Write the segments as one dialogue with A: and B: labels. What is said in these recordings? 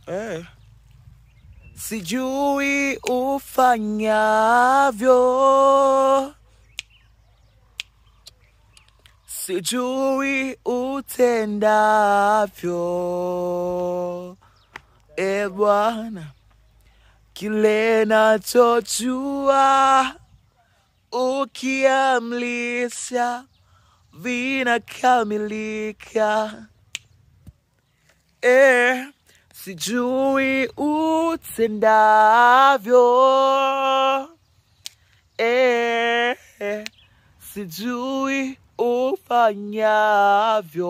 A: Eh. Sijui ufanyavyo, sijui utendavyo, Bwana, kile nachojua ukiamlisha vinakamilika. Sijui utendavyo, sijui ufanyavyo,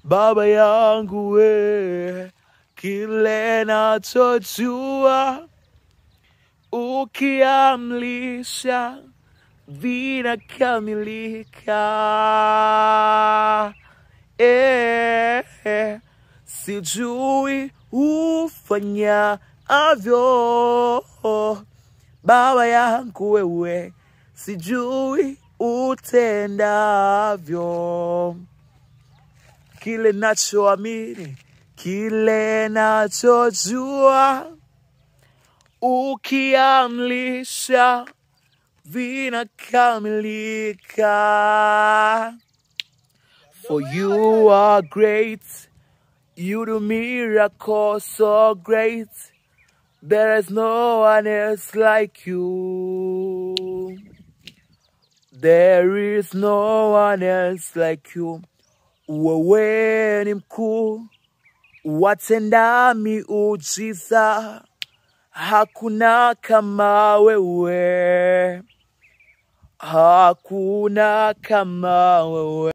A: Baba yangu we, kile nachojua ukiamlisha vinakamilika. Sijui ufanyavyo, Baba yangu wewe, sijui utendavyo, kile nachoamini, kile nachojua ukiamlisha vinakamilika. For you are great, you do miracles so great, there is no one else like you. There is no one else like you. Wewe ni mkuu, watenda miujiza, hakuna kama wewe, hakuna kama wewe.